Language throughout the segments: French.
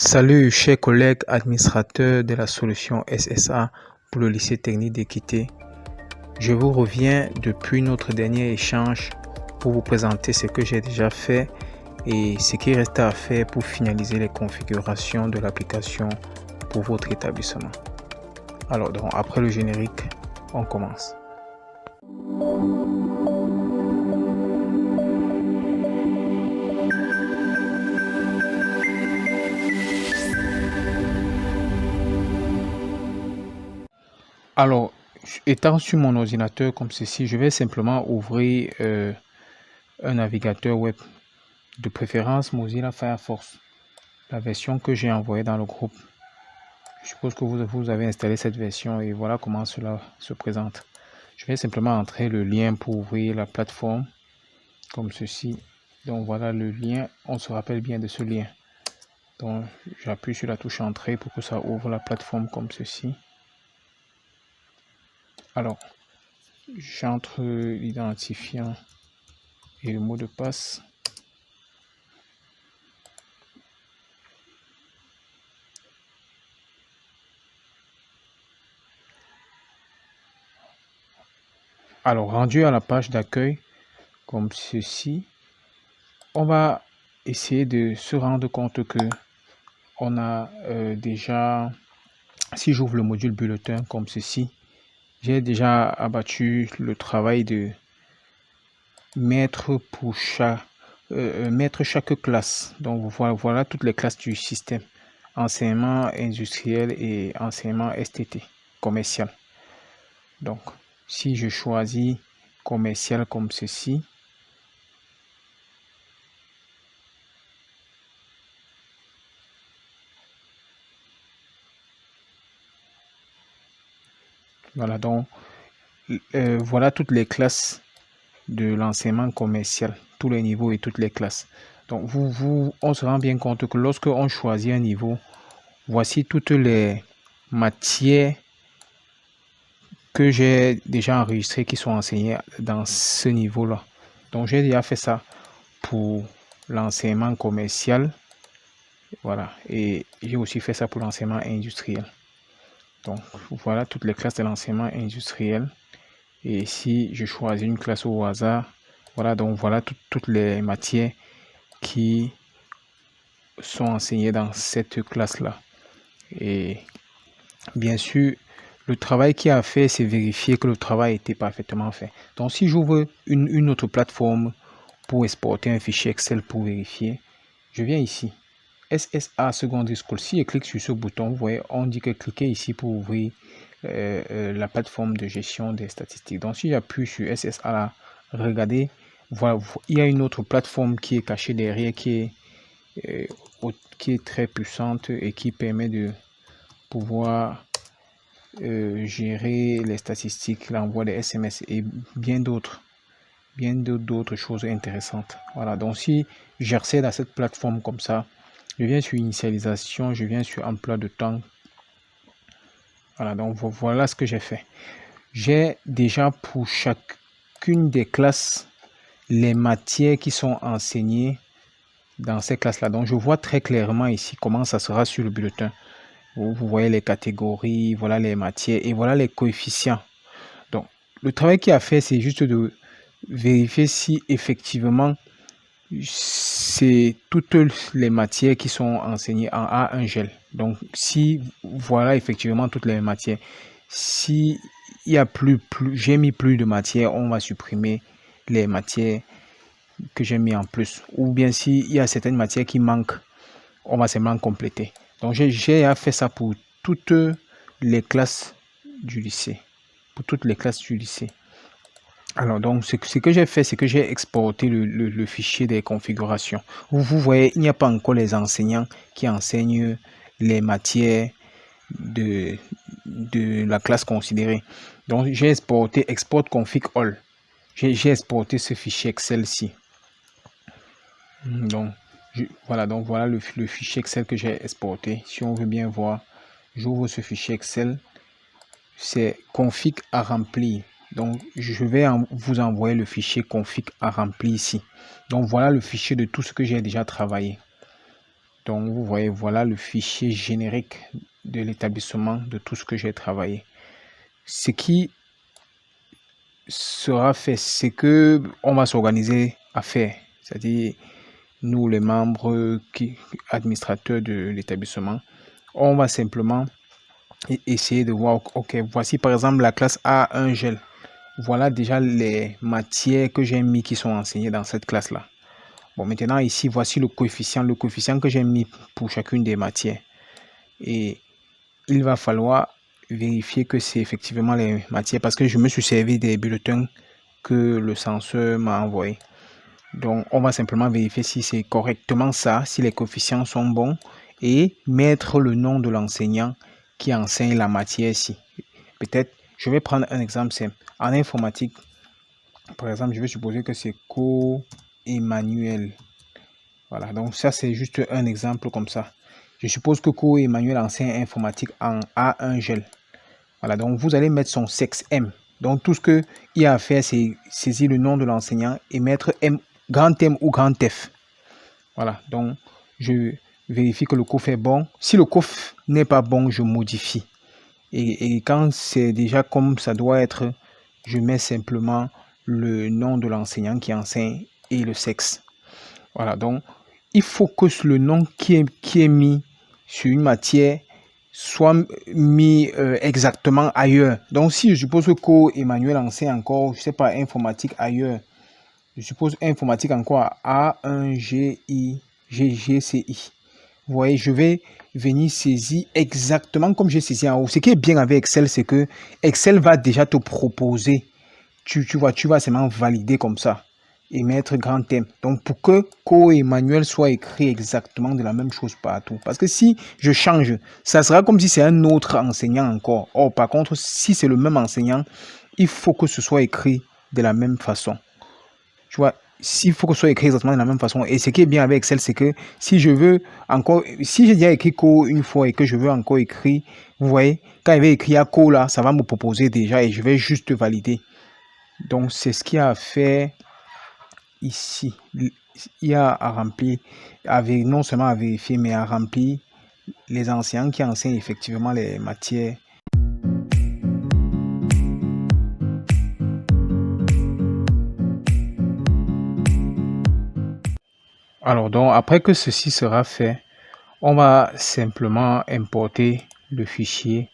Salut, chers collègues administrateurs de la solution SSA pour le lycée technique d'Équité. Je vous reviens depuis notre dernier échange pour vous présenter ce que j'ai déjà fait et ce qui reste à faire pour finaliser les configurations de l'application pour votre établissement. Alors, donc, après le générique, on commence. Alors, étant sur mon ordinateur comme ceci, je vais simplement ouvrir un navigateur web, de préférence Mozilla Firefox, la version que j'ai envoyée dans le groupe. Je suppose que vous avez installé cette version et voilà comment cela se présente. Je vais simplement entrer le lien pour ouvrir la plateforme comme ceci. Donc voilà le lien, on se rappelle bien de ce lien. Donc j'appuie sur la touche entrée pour que ça ouvre la plateforme comme ceci. Alors, j'entre l'identifiant et le mot de passe. Alors, rendu à la page d'accueil comme ceci, on va essayer de se rendre compte que on a déjà, si j'ouvre le module bulletin comme ceci, j'ai déjà abattu le travail de mettre pour chaque classe. Donc voilà toutes les classes du système: enseignement industriel et enseignement STT commercial. Donc si je choisis commercial comme ceci, voilà, donc voilà toutes les classes de l'enseignement commercial, tous les niveaux et toutes les classes. Donc on se rend bien compte que lorsque on choisit un niveau, voici toutes les matières que j'ai déjà enregistrées qui sont enseignées dans ce niveau-là. Donc j'ai déjà fait ça pour l'enseignement commercial, voilà, et j'ai aussi fait ça pour l'enseignement industriel. Donc voilà toutes les classes de l'enseignement industriel. Et si je choisis une classe au hasard, voilà, donc voilà toutes les matières qui sont enseignées dans cette classe-là. Et bien sûr, le travail qui a fait, c'est vérifier que le travail était parfaitement fait. Donc si j'ouvre une autre plateforme pour exporter un fichier Excel pour vérifier, je viens ici, SSA Secondary School. Si je clique sur ce bouton, vous voyez, on dit que cliquez ici pour ouvrir la plateforme de gestion des statistiques. Donc si j'appuie sur SSA là, regardez, voilà, il y a une autre plateforme qui est cachée derrière, qui est très puissante et qui permet de pouvoir gérer les statistiques, l'envoi des SMS et bien d'autres choses intéressantes. Voilà, donc si j'accède à cette plateforme comme ça, je viens sur initialisation, je viens sur emploi de temps. Voilà, donc voilà ce que j'ai fait. J'ai déjà pour chacune des classes les matières qui sont enseignées dans ces classes-là. Donc je vois très clairement ici comment ça sera sur le bulletin. Vous voyez les catégories, voilà les matières et voilà les coefficients. Donc le travail qu'il a fait, c'est juste de vérifier si effectivement c'est toutes les matières qui sont enseignées en A1GEL. Donc si voilà effectivement toutes les matières, si il y a j'ai mis plus de matières, on va supprimer les matières que j'ai mis en plus, ou bien s'il y a certaines matières qui manquent, on va seulement compléter. Donc j'ai fait ça pour toutes les classes du lycée, Alors donc ce que j'ai fait, c'est que j'ai exporté le fichier des configurations. Vous voyez, il n'y a pas encore les enseignants qui enseignent les matières de la classe considérée. Donc j'ai exporté export config all. J'ai exporté ce fichier Excel-ci. Donc voilà le fichier Excel que j'ai exporté. Si on veut bien voir, j'ouvre ce fichier Excel. C'est config à remplir. Donc je vais vous envoyer le fichier config à remplir ici. Donc voilà le fichier de tout ce que j'ai déjà travaillé. Donc, vous voyez, voilà le fichier générique de l'établissement de tout ce que j'ai travaillé. Ce qui sera fait, c'est que on va s'organiser à faire. C'est-à-dire, nous, les membres administrateurs de l'établissement, on va simplement essayer de voir, ok, voici par exemple la classe A, un gel. Voilà déjà les matières que j'ai mis qui sont enseignées dans cette classe-là. Bon, maintenant ici, voici le coefficient que j'ai mis pour chacune des matières. Et il va falloir vérifier que c'est effectivement les matières parce que je me suis servi des bulletins que le censeur m'a envoyé. Donc, on va simplement vérifier si c'est correctement ça, si les coefficients sont bons et mettre le nom de l'enseignant qui enseigne la matière ici. Peut-être, je vais prendre un exemple simple. En informatique, par exemple, je vais supposer que c'est Co-Emmanuel. Voilà, donc ça, c'est juste un exemple comme ça. Je suppose que Co-Emmanuel enseigne informatique en A1 GEL. Voilà, donc vous allez mettre son sexe M. Donc tout ce qu'il y a à faire, c'est saisir le nom de l'enseignant et mettre M, grand M ou grand F. Voilà, donc je vérifie que le coff est bon. Si le coff n'est pas bon, je modifie. Et quand c'est déjà comme ça doit être, je mets simplement le nom de l'enseignant qui enseigne et le sexe. Voilà, donc il faut que le nom qui est mis sur une matière soit mis exactement ailleurs. Donc si je suppose que Emmanuel enseigne encore, je sais pas, informatique ailleurs, je suppose informatique encore à A1GIGGCI. Vous voyez, je vais venir saisir exactement comme j'ai saisi en haut. Ce qui est bien avec Excel, c'est que Excel va déjà te proposer. Tu vas seulement valider comme ça et mettre grand thème. Donc, pour que Co-Emmanuel soit écrit exactement de la même chose partout. Parce que si je change, ça sera comme si c'est un autre enseignant encore. Or, par contre, si c'est le même enseignant, il faut que ce soit écrit de la même façon. Tu vois, s'il faut que ce soit écrit exactement de la même façon. Et ce qui est bien avec Excel, c'est que si je veux encore, si j'ai déjà écrit Co une fois et que je veux encore écrire, vous voyez, quand il va écrire Co là, ça va me proposer déjà et je vais juste valider. Donc, c'est ce qu'il y a à faire ici. Il y a à remplir, non seulement à vérifier, mais à remplir les enseignants qui enseignent effectivement les matières. Alors, donc, après que ceci sera fait, on va simplement importer le fichier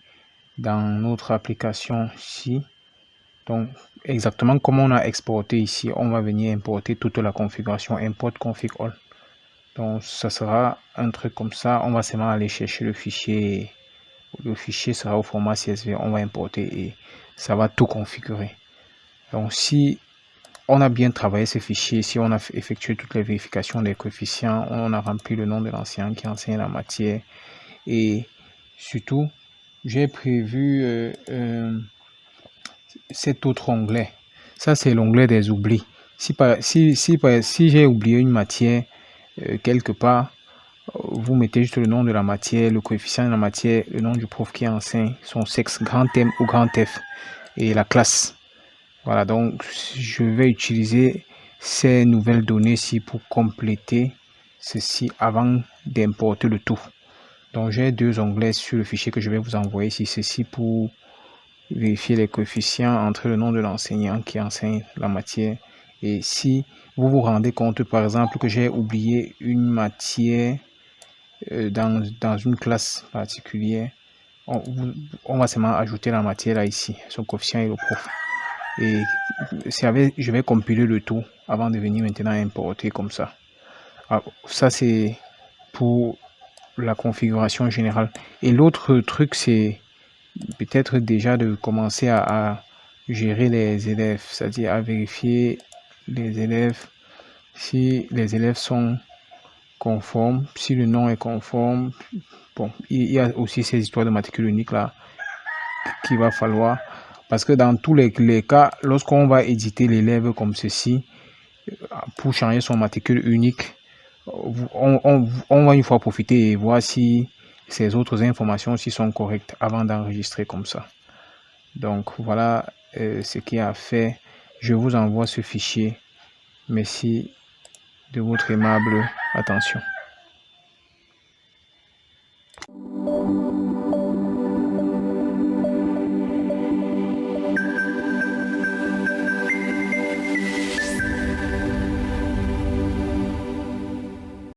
dans notre application ici. Donc, exactement comme on a exporté ici, on va venir importer toute la configuration, import config all. Donc, ça sera un truc comme ça. On va seulement aller chercher le fichier. Le fichier sera au format CSV. On va importer et ça va tout configurer. Donc, si on a bien travaillé ce fichier, si on a effectué toutes les vérifications des coefficients, on a rempli le nom de l'ancien qui enseigne la matière et surtout, j'ai prévu cet autre onglet. Ça, c'est l'onglet des oublis. Si j'ai oublié une matière quelque part, vous mettez juste le nom de la matière, le coefficient de la matière, le nom du prof qui enseigne, son sexe, grand M ou grand F et la classe. Voilà, donc je vais utiliser ces nouvelles données-ci pour compléter ceci avant d'importer le tout. Donc j'ai deux onglets sur le fichier que je vais vous envoyer ici, ceci pour vérifier les coefficients entre le nom de l'enseignant qui enseigne la matière. Et si vous vous rendez compte, par exemple, que j'ai oublié une matière dans une classe particulière, on va seulement ajouter la matière là ici, son coefficient et le prof. Et je vais compiler le tout avant de venir maintenant importer comme ça. Alors, ça, c'est pour la configuration générale. Et l'autre truc, c'est peut-être déjà de commencer à gérer les élèves, c'est-à-dire à vérifier les élèves, si les élèves sont conformes, si le nom est conforme. Bon, il y a aussi ces histoires de matricule unique là qu'il va falloir, parce que dans tous les cas, lorsqu'on va éditer l'élève comme ceci, pour changer son matricule unique, on va une fois profiter et voir si ces autres informations aussi sont correctes avant d'enregistrer comme ça. Donc voilà ce qu'il y a à faire. Je vous envoie ce fichier. Merci de votre aimable attention.